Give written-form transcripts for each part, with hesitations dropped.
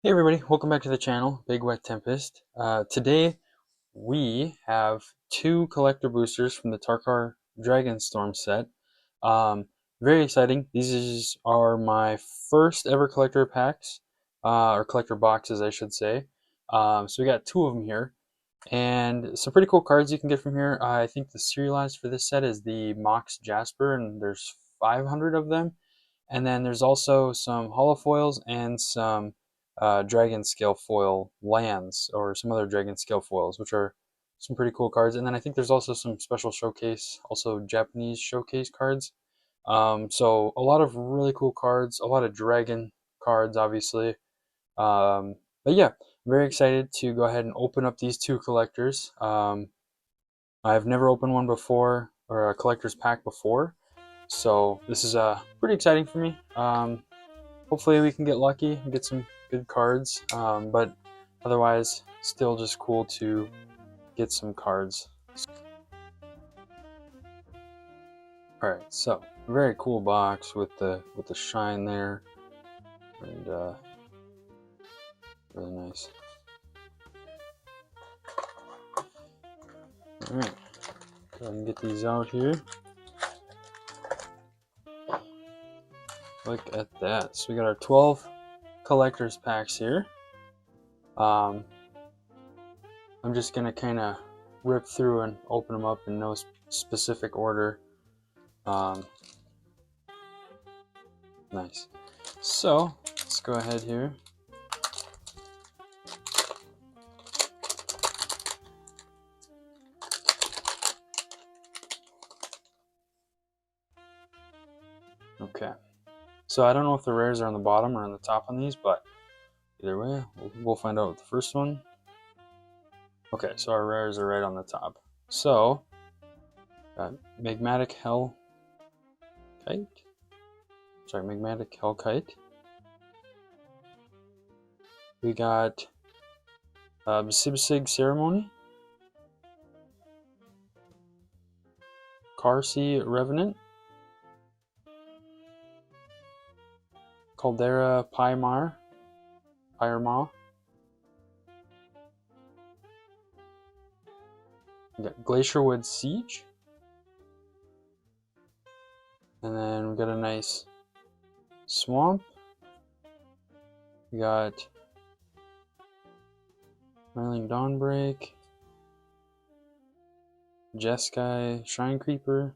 Hey everybody, welcome back to the channel, Big Wet Tempest. Today we have two collector boosters from the Tarkir Dragonstorm set. Um, Very exciting. Are my first ever collector packs, or collector boxes I should say. So we got two of them here, and some pretty cool cards you can get from here. I think the serialized for this set is the Mox Jasper, and there's 500 of them. And then there's also some holofoils and some dragon scale foil lands, or some other dragon scale foils, which are some pretty cool cards. And then I think there's also some special showcase, also Japanese showcase cards. So a lot of really cool cards, a lot of dragon cards, obviously. But yeah, I'm very excited to go ahead and open up these two collectors. I've never opened one before, or a collector's pack before. So this is pretty exciting for me. Hopefully we can get lucky and get some good cards, but otherwise still just cool to get some cards. Alright, so very cool box with the shine there, and really nice. Alright, go ahead and get these out here. Look at that. So we got our 12 collector's packs here. I'm just gonna kind of rip through and open them up in no specific order. Nice. So let's go ahead here. Okay. So I don't know if the rares are on the bottom or on the top on these, but either way, we'll find out with the first one. Okay, so our rares are right on the top. So, got Magmatic Hellkite. Sorry, Magmatic Hellkite. We got Sibsig Ceremony. Carsey Revenant. Caldera Pyramar. We got Glacierwood Siege. And then we got a nice Swamp. We got Smiling Dawnbreak. Jeskai Shrine Creeper.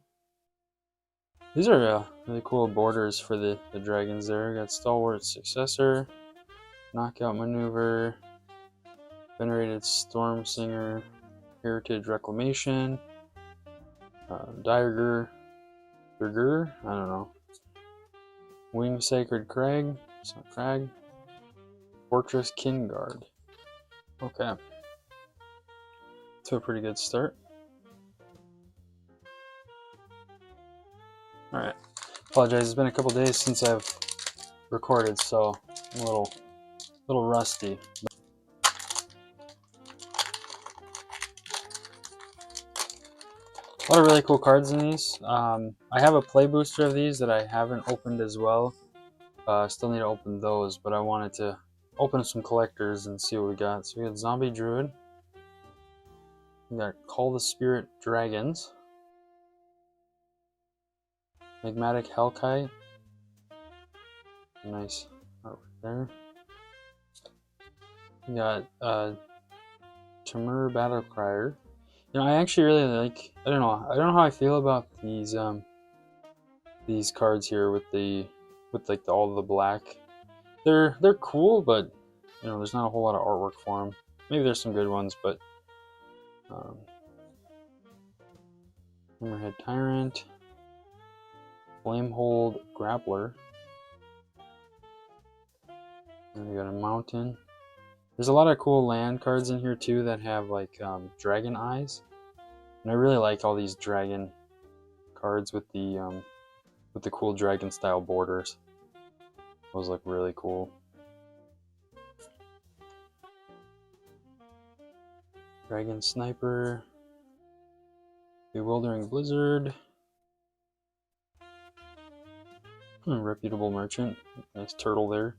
These are really cool borders for the dragons there. We got Stalwart Successor, Knockout Maneuver, Venerated Storm Singer, Heritage Reclamation, Direger, I don't know, Wing Sacred Crag, it's not Crag, Fortress Kingguard. Okay, to a pretty good start. Alright, apologize, it's been a couple days since I've recorded, so I'm a little rusty. A lot of really cool cards in these. I have a play booster of these that I haven't opened as well. Still need to open those, but I wanted to open some collectors and see what we got. So we got Zombie Druid. We got Call the Spirit Dragons. Magmatic Hellkite. Nice artwork there. We got Temur Battlecrier. You know, I actually really like. I don't know how I feel about these cards here with like all the black. They're cool, but you know, there's not a whole lot of artwork for them. Maybe there's some good ones, but Hammerhead Tyrant, Flamehold Grappler, and we got a Mountain. There's a lot of cool land cards in here too that have like dragon eyes, and I really like all these dragon cards with the cool dragon style borders. Those look really cool. Dragon Sniper, Bewildering Blizzard, Reputable Merchant, nice turtle there.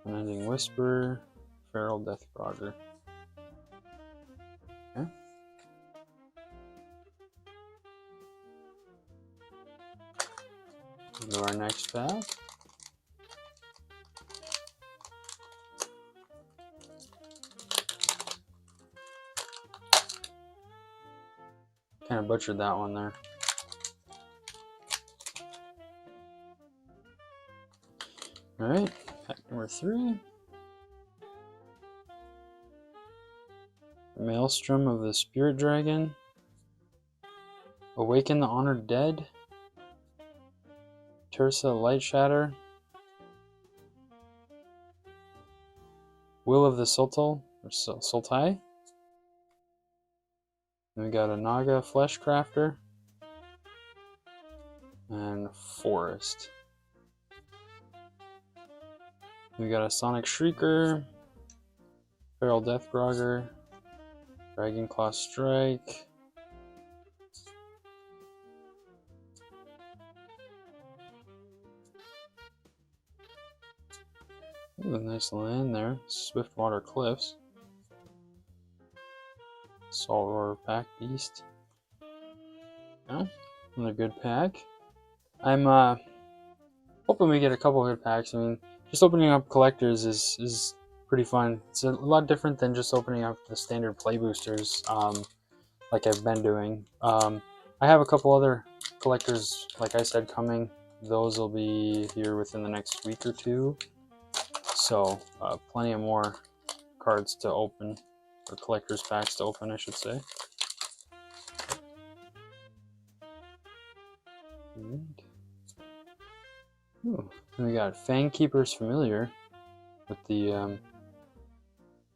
Unending Whisper, Feral Deathgrogger. Okay. Go to our next pack. Kind of butchered that one there. Alright, pack number 3. Maelstrom of the Spirit Dragon. Awaken the Honored Dead. Tersa Light Shatter. Will of the Sultai, or Sultai. Then we got a Naga Flesh Crafter. And Forest. We got a Sonic Shrieker. Feral Deathgrogger. Dragonclaw Strike. Ooh, nice land there. Swiftwater Cliffs. Salt Roar Pack Beast. Yeah, another good pack. I'm hoping we get a couple good packs. I mean, just opening up collectors is pretty fun. It's a lot different than just opening up the standard play boosters, like I've been doing. I have a couple other collectors, like I said, coming. Those will be here within the next week or two. So, plenty of more cards to open, or collector's packs to open, I should say. Ooh, we got Fangkeeper's Familiar with the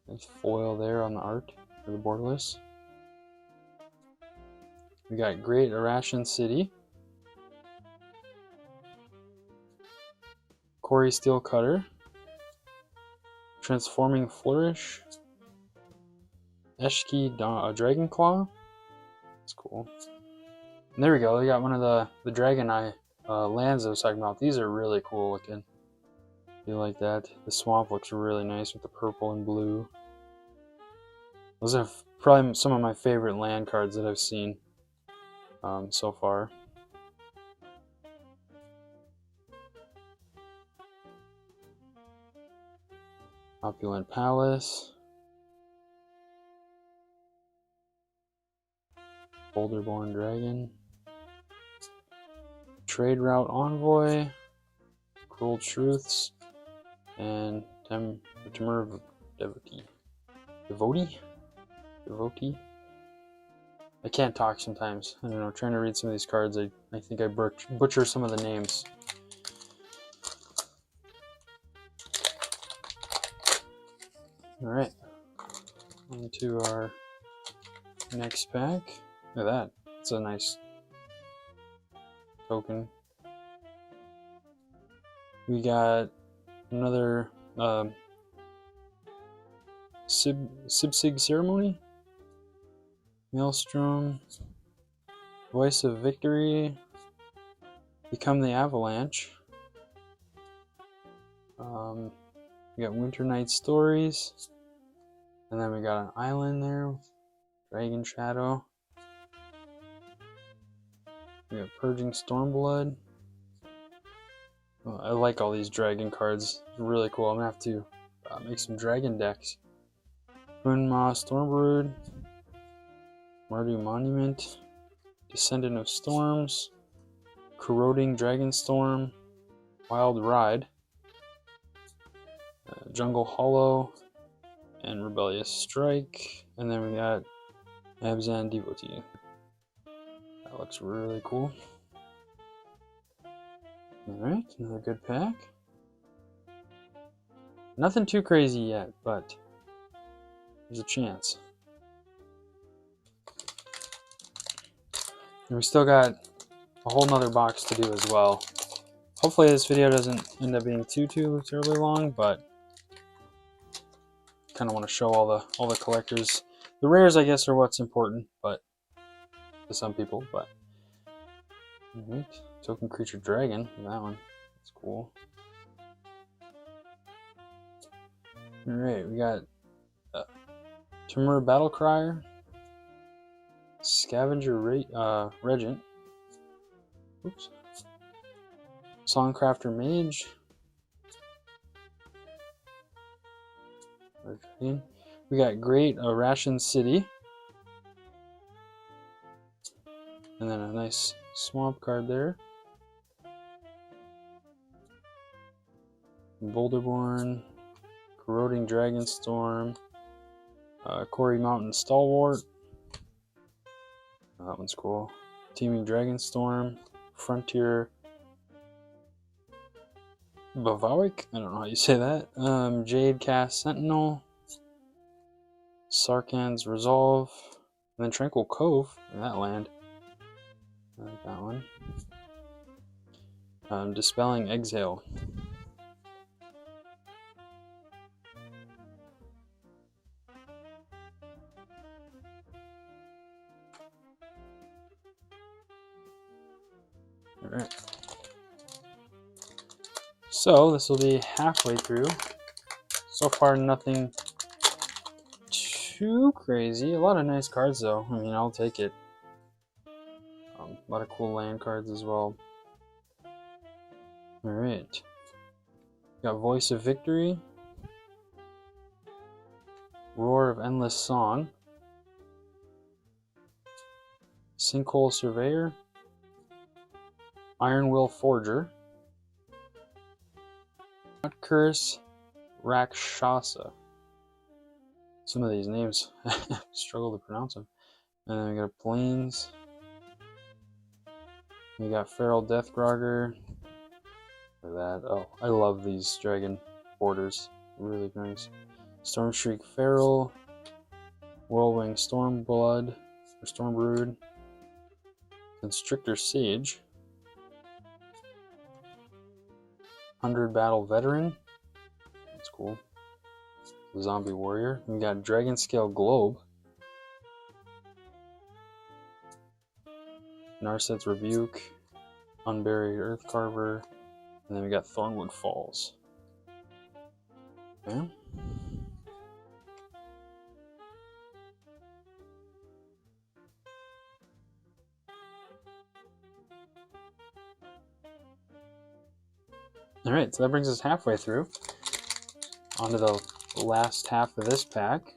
nice foil there on the art for the borderless. We got Great Arashan City, Quarry Steel Cutter, Transforming Flourish, Eshki Dragonclaw. That's cool. And there we go. We got one of the Dragon Eye lands I was talking about. These are really cool looking. You like that? The swamp looks really nice with the purple and blue. Those are probably some of my favorite land cards that I've seen so far. Opulent Palace. Boulderborn Dragon. Trade Route Envoy. Cruel Truths. And Temur Devotee? I can't talk sometimes. I don't know, trying to read some of these cards, I think I butcher some of the names. Alright, on to our next pack. Look at that, it's a nice token. We got another Sibsig Ceremony, Maelstrom, Voice of Victory, Become the Avalanche. We got Winter Night Stories, and then we got an island there with Dragon Shadow. We got Purging Stormblood. I like all these dragon cards. It's really cool. I'm gonna have to make some dragon decks. Runma Stormbrood, Mardu Monument, Descendant of Storms, Corroding Dragonstorm, Wild Ride, Jungle Hollow, and Rebellious Strike. And then we got Abzan Devotee. That looks really cool. Alright, another good pack. Nothing too crazy yet, but there's a chance. And we still got a whole nother box to do as well. Hopefully this video doesn't end up being too terribly long, but kind of want to show all the collectors. The rares, I guess, are what's important, but to some people. But alright, Token Creature Dragon. That one, that's cool. Alright, we got Timur Battlecryer, Scavenger Regent, oops, Songcrafter Mage, we got Great Ration City, and then a nice swamp card there. Boulderborn, Corroding Dragonstorm, Quarry Mountain Stalwart. Oh, that one's cool. Teeming Dragonstorm, Frontier Bavaric, I don't know how you say that. Jade Cast Sentinel, Sarkhan's Resolve, and then Tranquil Cove in that land. I like that one. Dispelling Exhale. Alright. So this will be halfway through. So far nothing too crazy. A lot of nice cards though. I mean, I'll take it. A lot of cool land cards as well. Alright. Got Voice of Victory. Roar of Endless Song. Sinkhole Surveyor. Iron Will Forger. Curse Rakshasa. Some of these names struggle to pronounce them. And then we got Plains. We got Feral Deathgrogger. Look at that. Oh, I love these dragon borders. Really nice. Stormshriek Feral. Whirlwing Stormblood. Or Stormbrood. Constrictor Sage. 100 Battle Veteran. That's cool. Zombie Warrior. We got Dragon Scale Globe. Narset's Rebuke. Unburied Earthcarver. And then we got Thornwood Falls. Okay. Alright, so that brings us halfway through. On to the last half of this pack.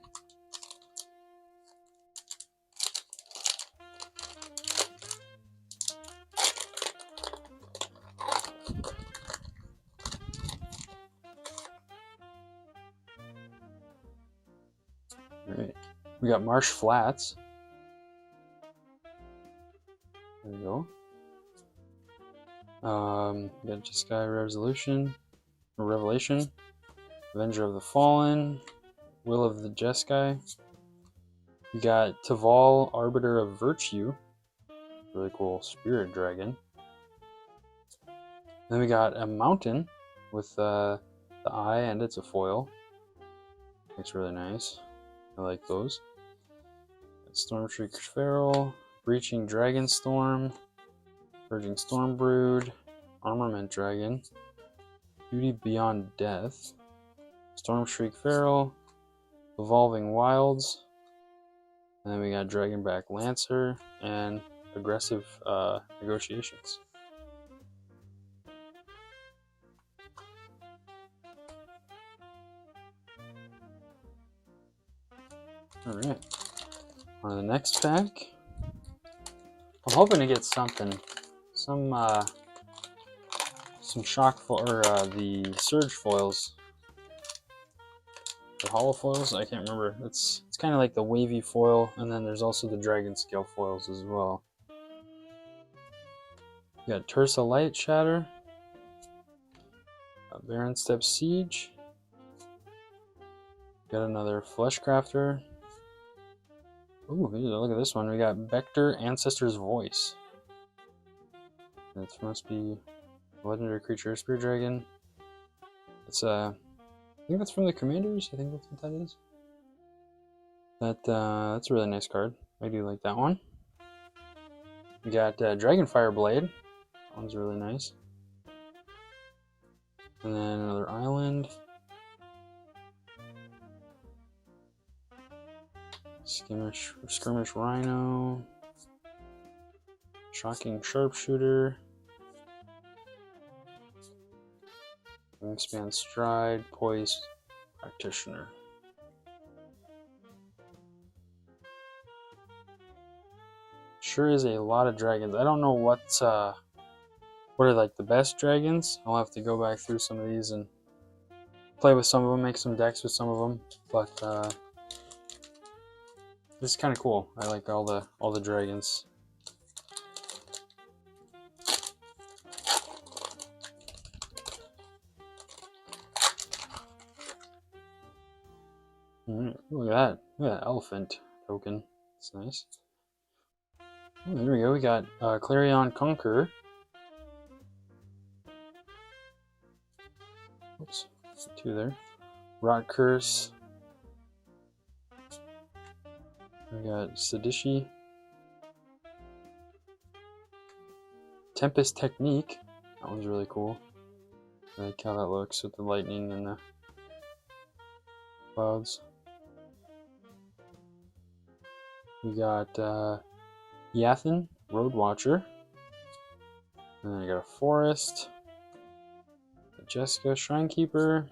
Alright, we got Marsh Flats. There we go. We got Jeskai Revelation, Avenger of the Fallen, Will of the Jeskai. We got Taval, Arbiter of Virtue, really cool Spirit Dragon. Then we got a Mountain with the eye, and it's a foil. Looks really nice. I like those. Stormshriek Feral, Breaching Dragonstorm, Purging Stormbrood, Armament Dragon, Beauty Beyond Death, Stormshriek Feral, Evolving Wilds, and then we got Dragonback Lancer and Aggressive Negotiations. Alright, on to the next pack. I'm hoping to get something. Some shock foil, or the surge foils. The hollow foils? I can't remember. It's kind of like the wavy foil, and then there's also the dragon scale foils as well. We got Tursa Light Shatter, Baron Step Siege, got another Fleshcrafter. Ooh, look at this one. We got Vector Ancestor's Voice. It must be a legendary creature, Spirit Dragon. It's I think that's from the Commanders. I think that's what that is. That's a really nice card. I do like that one. We got Dragonfire Blade. That one's really nice. And then another island. Skirmish Rhino. Shocking Sharpshooter. Wingspan Stride. Poise Practitioner. Sure is a lot of dragons. I don't know what are like the best dragons. I'll have to go back through some of these and play with some of them, make some decks with some of them. But this is kind of cool. I like all the dragons. Look at that! Look at that elephant token. It's nice. Oh, there we go. We got Clarion Conqueror. Oops, two there. Rot Curse. We got Sadishi. Tempest Technique. That one's really cool. I like how that looks with the lightning and the clouds. We got Yathen, Road Watcher. And then I got a Forest. Jessica, Shrinekeeper.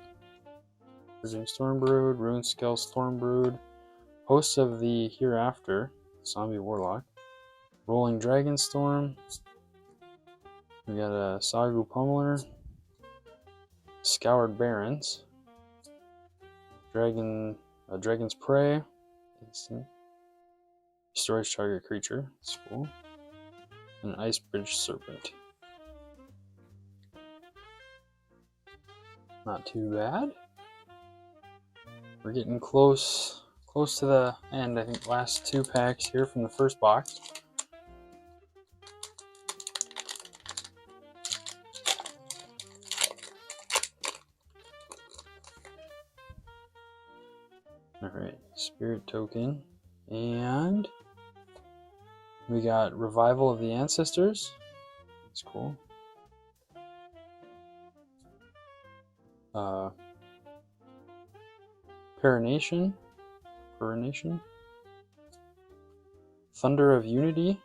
Virgin Stormbrood, Runescale Stormbrood. Hosts of the Hereafter, Zombie Warlock. Rolling Dragonstorm. We got a Sagu Pummeler. Scoured Barrens. Dragon's Prey. Instant. Storage target creature. That's cool. And an Icebridge Serpent. Not too bad. We're getting close to the end. I think last two packs here from the first box. Alright, Spirit Token. And we got Revival of the Ancestors. That's cool. Coronation. Thunder of Unity.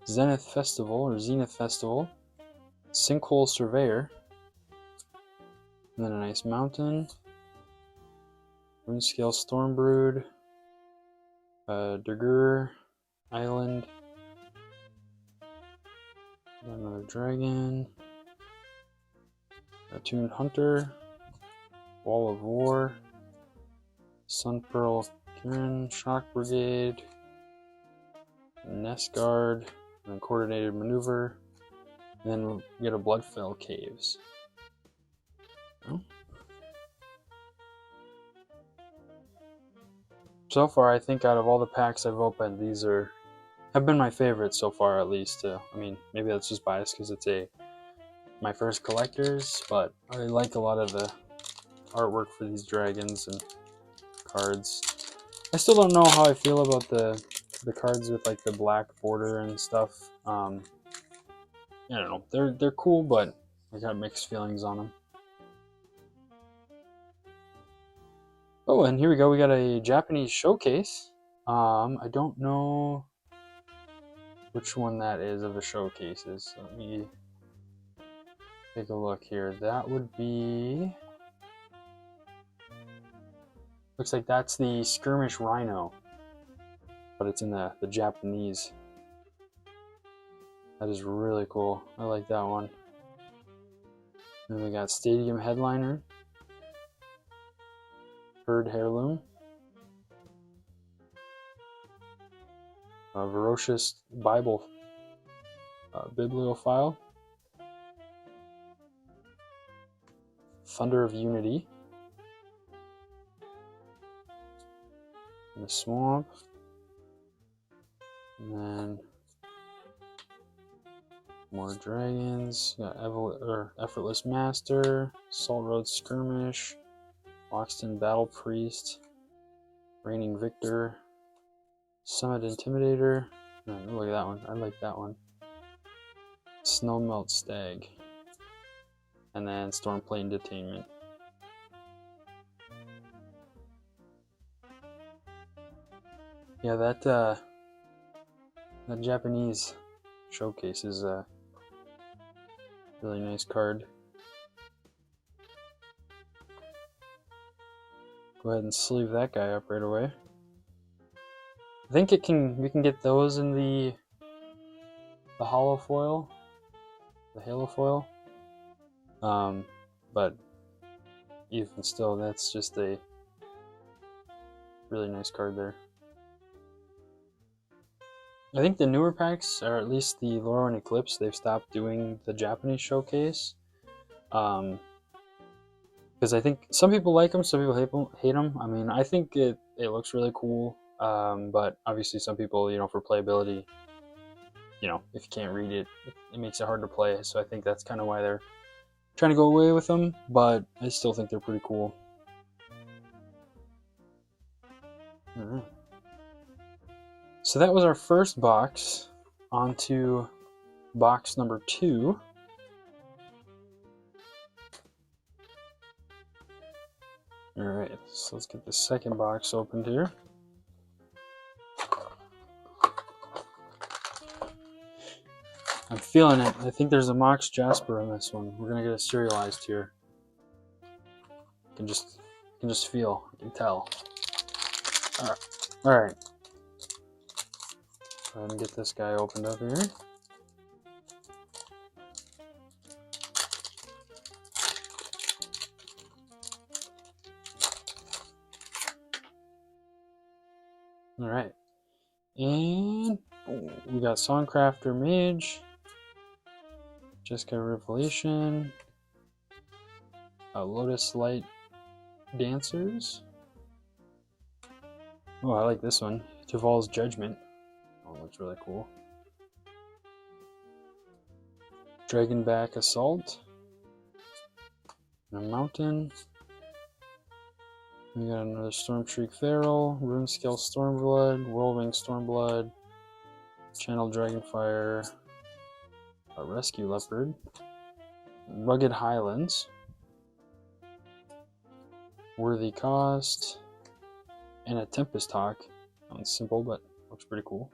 Zenith Festival. Sinkhole Surveyor. And then an Ice Mountain. Runescale Stormbrood. Dagur Island. Another dragon. Attuned Hunter. Wall of War. Sunpearl Kirin. Shock Brigade. Nest Guard. And then Coordinated Maneuver. And then we get a Bloodfell Caves. Oh. So far, I think out of all the packs I've opened, these have been my favorites so far, at least. I mean, maybe that's just biased because it's my first collectors, but I like a lot of the artwork for these dragons and cards. I still don't know how I feel about the cards with like the black border and stuff. I don't know. They're cool, but I got mixed feelings on them. Oh, and here we go. We got a Japanese showcase. I don't know which one that is of the showcases. Let me take a look here. That would be... Looks like that's the Skirmish Rhino. But it's in the Japanese. That is really cool. I like that one. And we got Stadium Headliner. Herd Heirloom. Ferocious Bible Bibliophile. Thunder of Unity. In the Swamp. And then more dragons. Got Effortless Master. Salt Road Skirmish. Loxton Battle Priest. Reigning Victor. Summit Intimidator. Man, look at that one. I like that one. Snowmelt Stag. And then Stormplane Detainment. Yeah, that Japanese showcase is a really nice card. Go ahead and sleeve that guy up right away. I think we can get those in the hollow foil, the halo foil. But even still, that's just a really nice card there. I think the newer packs, or at least the Laurel and Eclipse, they've stopped doing the Japanese showcase. Because I think some people like them, some people hate them. I mean, I think it looks really cool. But obviously, some people, for playability, if you can't read it, it makes it hard to play. So I think that's kind of why they're trying to go away with them. But I still think they're pretty cool. Alright. So that was our first box. On to box number 2. Alright, so let's get the second box opened here. I'm feeling it. I think there's a Mox Jasper in this one. We're gonna get it serialized here. I can just feel. I can tell. Alright. Go ahead and get this guy opened up here. Alright. And we got Songcrafter Mage, Jessica Revelation, Lotus Light Dancers. Oh, I like this one. Tival's Judgment. Oh, looks really cool. Dragonback Assault. And a Mountain. We got another Stormshriek Feral, Runescale Stormblood, Whirlwing Stormblood, Channel Dragonfire, a Rescue Leopard, Rugged Highlands, Worthy Cost, and a Tempest Hawk. That one's simple, but looks pretty cool.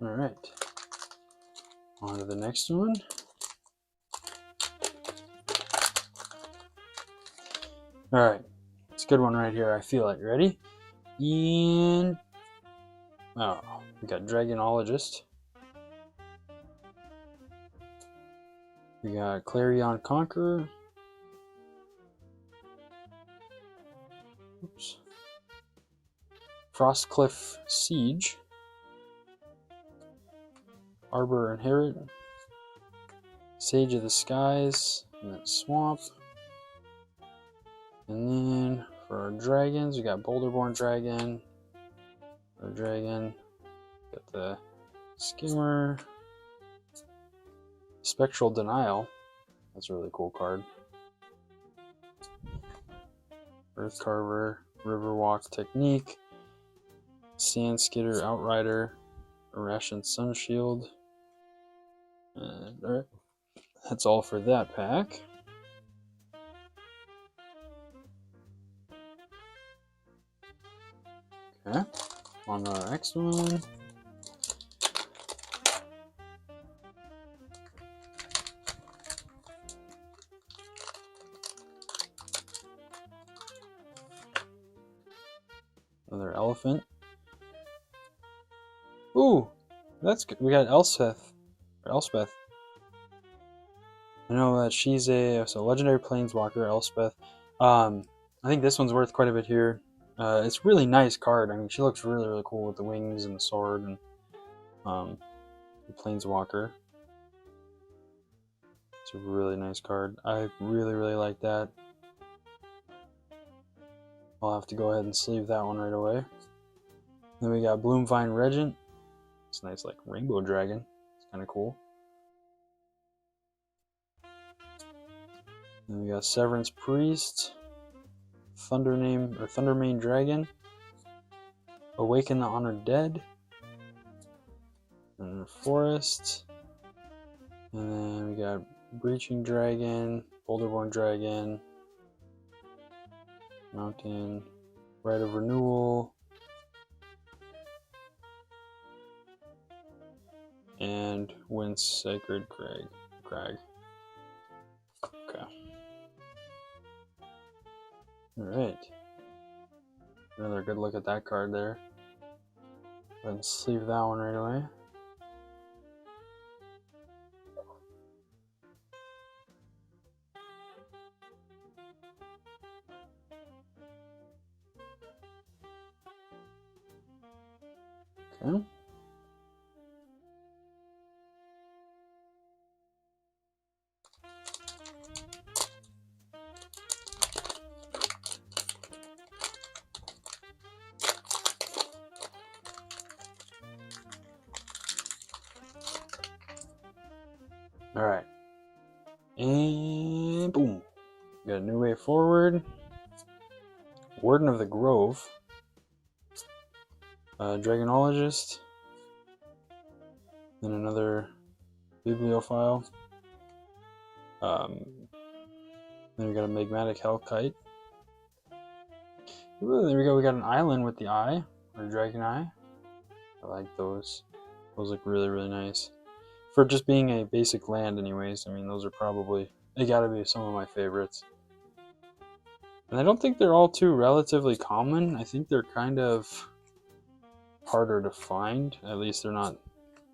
Alright, on to the next one. Alright, it's a good one right here. I feel it. Ready? And oh, we got Dragonologist. We got Clarion Conqueror. Oops. Frostcliff Siege. Arbor Inherit. Sage of the Skies. And then Swamp. And then for our dragons, we got Boulderborn Dragon. Our dragon. Got the Skimmer. Spectral Denial. That's a really cool card. Earth Carver, Riverwalk Technique, Sand Skidder Outrider, Irration Sunshield. And alright, that's all for that pack. Okay, on to the next one. Another elephant. Ooh, that's good. We got Elspeth. I know that she's a legendary planeswalker, Elspeth. I think this one's worth quite a bit here. It's a really nice card. I mean, she looks really, really cool with the wings and the sword and the planeswalker. It's a really nice card. I really, really like that. I'll have to go ahead and sleeve that one right away. Then we got Bloomvine Regent. It's a nice, like, rainbow dragon. It's kind of cool. Then we got Severance Priest, Thundermane Dragon, Awaken the Honored Dead, and Forest, And then we got Breaching Dragon, Boulderborn Dragon, Mountain, Rite of Renewal, and Wind Sacred Crag. Okay. Alright. Another good look at that card there. Go ahead and sleeve that one right away. Okay. Alright. And boom. Got a new way forward. Warden of the Grove. Dragonologist. Then another Bibliophile. Then we got a Magmatic Hellkite. Ooh, there we go. We got an island with the eye, or dragon eye. I like those. Those look really, really nice. For just being a basic land anyways, I mean, those are probably, they gotta be some of my favorites. And I don't think they're all too relatively common. I think they're kind of harder to find. At least they're not,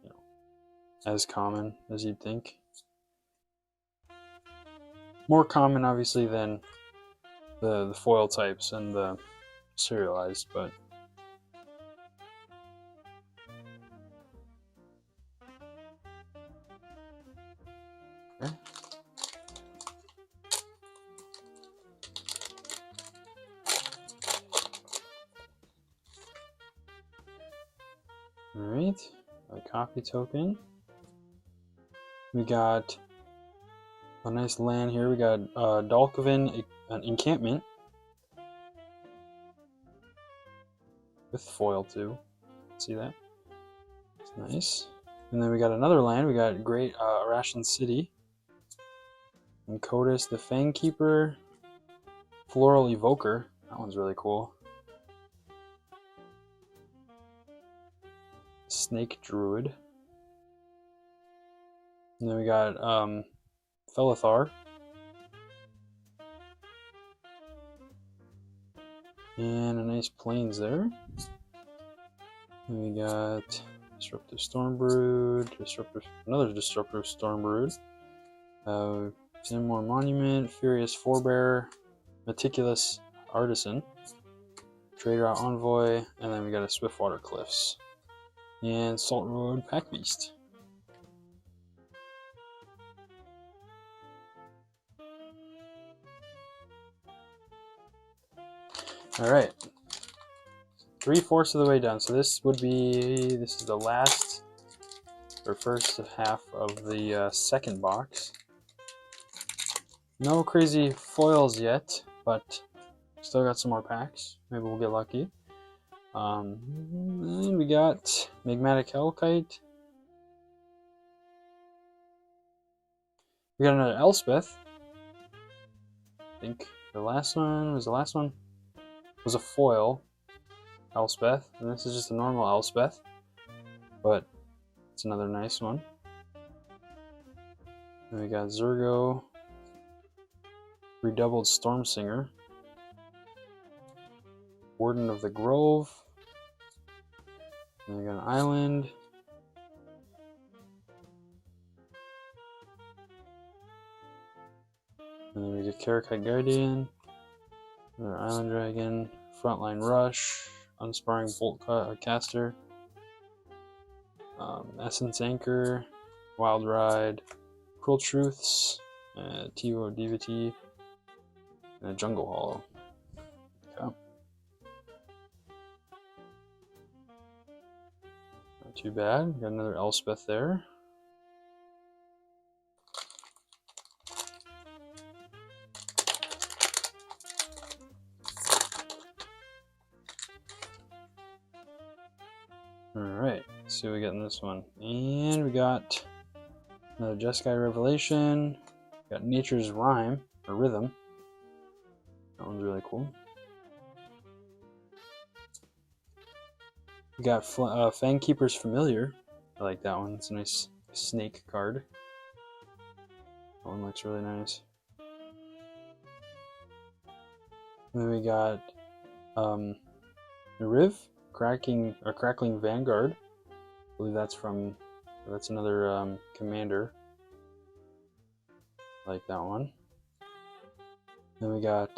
you know, as common as you'd think. More common, obviously, than the foil types and the serialized, but okay. Alright, a copy token. We got a nice land here. We got Dalkovin, an encampment. With foil too. See that? It's nice. And then we got another land. We got Great Arashan City. And Kotis the Fangkeeper. Floral Evoker. That one's really cool. Snake Druid. And then we got Felithar. And a nice plains there. And we got Disruptive Stormbrood, another Disruptive Stormbrood, Timor Monument, Furious Forebearer, Meticulous Artisan, Trade Route Envoy, and then we got a Swiftwater Cliffs, and Salt Road Pack Beast. Alright. 3/4 of the way down. So this is the last or first half of the second box. No crazy foils yet, but still got some more packs. Maybe we'll get lucky. Then we got Magmatic Hellkite. We got another Elspeth. I think the last one was a foil Elspeth, and this is just a normal Elspeth, but it's another nice one. Then we got Zurgo, Redoubled Stormsinger, Warden of the Grove, and we got an island, and then we get Karakite Guardian, another Island Dragon, Frontline Rush, Unsparring Bolt Caster, Essence Anchor, Wild Ride, Cruel Truths, Tivo Divity, and a Jungle Hollow. Okay. Not too bad. Got another Elspeth there. Alright, let's see what we got in this one. And we got Another Jeskai Revelation. Got Nature's Rhyme, or Rhythm. That one's really cool. We got Fangkeeper's Familiar. I like that one. It's a nice snake card. That one looks really nice. And then we got Riv, Crackling Vanguard. I believe that's another commander. I like that one. Then we got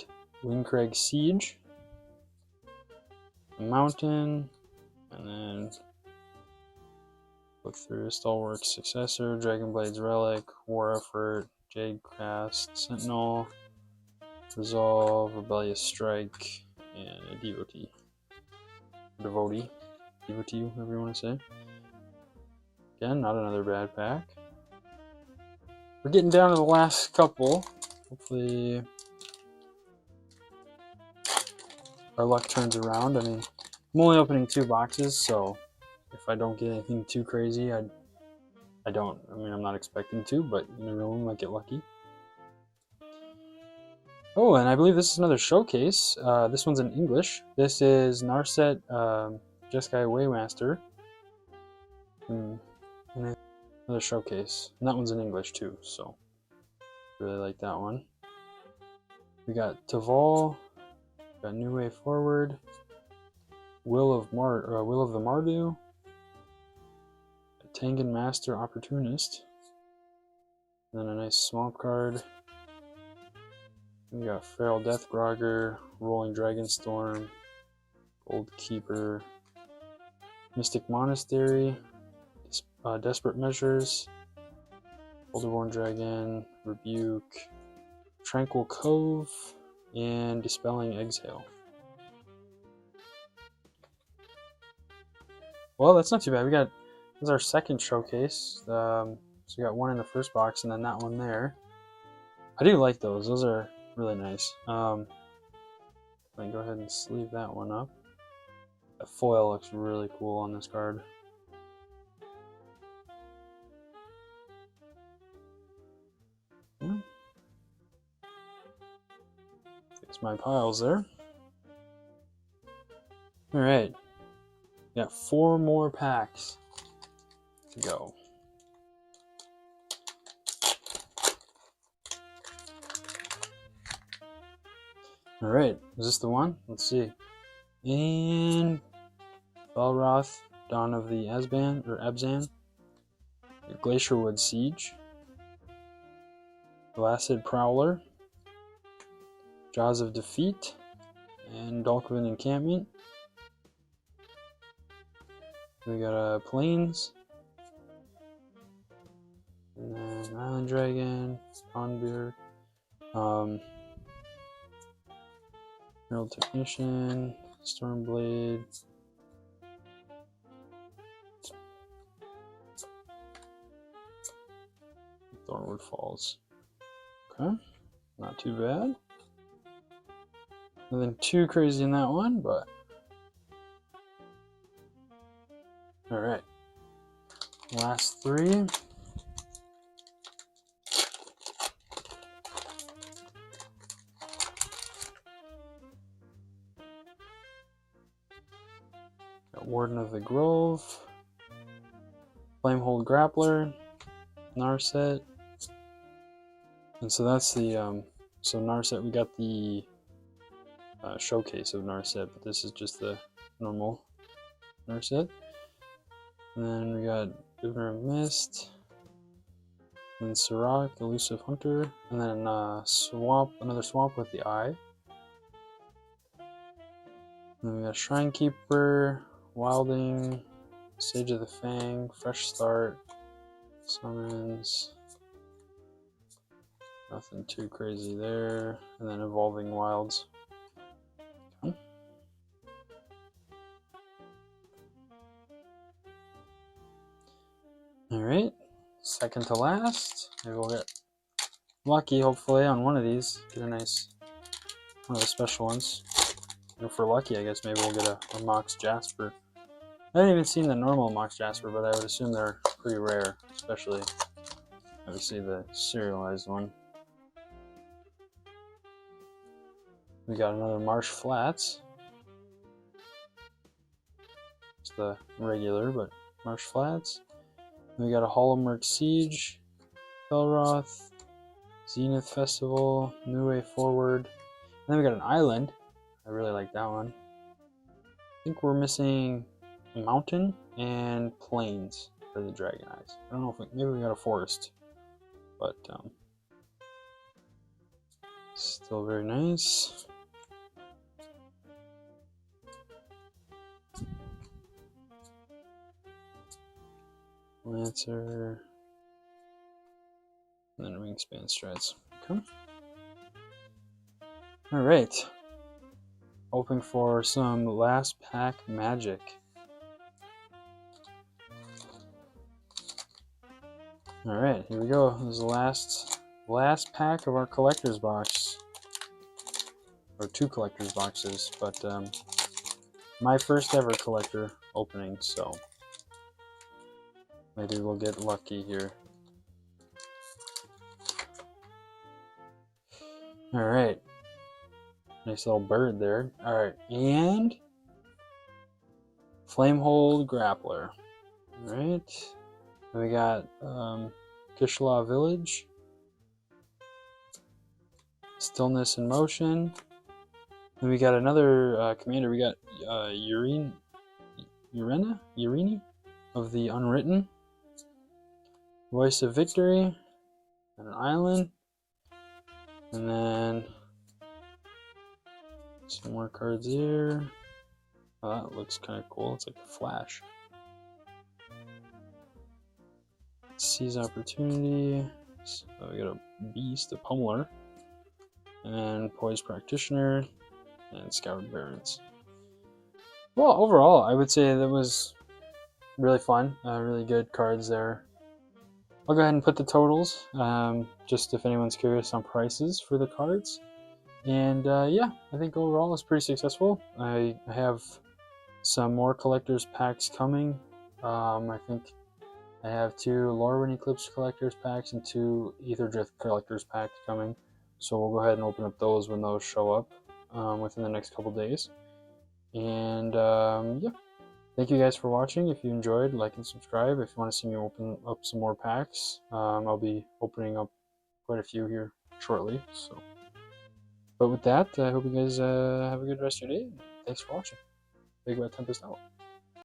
Windcrag Siege, a Mountain, and then look through Stalwart's Successor, Dragonblade's Relic, War Effort, Jadecast, Sentinel, Resolve, Rebellious Strike, and a Devotee. Devotee, whatever you want to say. Again, not another bad pack. We're getting down to the last couple. Hopefully our luck turns around. I mean, I'm only opening 2 boxes, so if I don't get anything too crazy, I'm not expecting to, but you never know, we might get lucky. Oh, and I believe this is another showcase. This one's in English. This is Narset Jeskai Waymaster. And another showcase. And that one's in English too, so really like that one. We got Taval, got New Way Forward, Will of the Mardu, Tangan Master Opportunist, and then a nice swamp card. We got Feral Deathgrogger, Rolling Dragonstorm, Gold Keeper, Mystic Monastery, Desperate Measures, Boulderborn Dragon, Rebuke, Tranquil Cove, and Dispelling Exhale. Well, that's not too bad. This is our second showcase. So we got one in the first box and then that one there. I do like those. Those are really nice. Let me go ahead and sleeve that one up. That foil looks really cool on this card. Fix my piles there. Alright. Got 4 more packs to go. Alright, is this the one? Let's see. And Belroth, Dawn of the Abzan, Glacierwood Siege, Glassed Prowler, Jaws of Defeat, and Dolkovin Encampment. We got Plains, and then Island Dragon, Pondbeard, Herald Technician, Stormblade, Thornwood Falls. Okay, not too bad. Nothing too crazy in that one, but alright. Last 3. Got Warden of the Grove, Flamehold Grappler, Narset. And so that's the so Narset, we got the showcase of Narset, but this is just the normal Narset. And then we got Diviner of Mist, and then Sirach, Elusive Hunter, and then another swamp with the Eye. And then we got Shrine Keeper, Wilding, Sage of the Fang, Fresh Start, Summons. Nothing too crazy there. And then Evolving Wilds. Okay. Alright, second to last. Maybe we'll get lucky, hopefully, on one of these. Get a nice, one of the special ones. And if we're lucky, I guess maybe we'll get a Mox Jasper. I haven't even seen the normal Mox Jasper, but I would assume they're pretty rare, especially Obviously the serialized one. We got another Marsh Flats. It's the regular, but Marsh Flats. We got a Hollowmerk Siege, Felroth, Zenith Festival, New Way Forward. And then we got an Island. I really like that one. I think we're missing Mountain and Plains for the Dragon Eyes. I don't know if maybe we got a Forest, but still very nice. Lancer, and then Wingspan Strats. Okay. Alright. Hoping for some last pack magic. Alright, here we go. This is the last pack of our collector's box. Or 2 collector's boxes, but my first ever collector opening, so maybe we'll get lucky here. Alright. Nice little bird there. Alright, and Flamehold Grappler. Alright. Then we got Kishlaw Village. Stillness in Motion. Then we got another commander. We got Urini of the Unwritten. Voice of Victory. And an Island. And then some more cards here. Oh, that looks kind of cool. It's like a flash. Seize Opportunity. So we got a Beast, a Pummeler, and Poised Practitioner, and Scoured Barrens. Well, overall, I would say that was really fun. Really good cards there. I'll go ahead and put the totals, just if anyone's curious on prices for the cards. And yeah, I think overall it's pretty successful. I have some more collector's packs coming. I think I have 2 Lorwyn Eclipse collector's packs and 2 Aetherdrift collector's packs coming. So we'll go ahead and open up those when those show up within the next couple days. And yeah, thank you guys for watching. If you enjoyed, like and subscribe. If you want to see me open up some more packs, I'll be opening up quite a few here shortly. So, but with that, I hope you guys have a good rest of your day. Thanks for watching. Big Red Tempest out.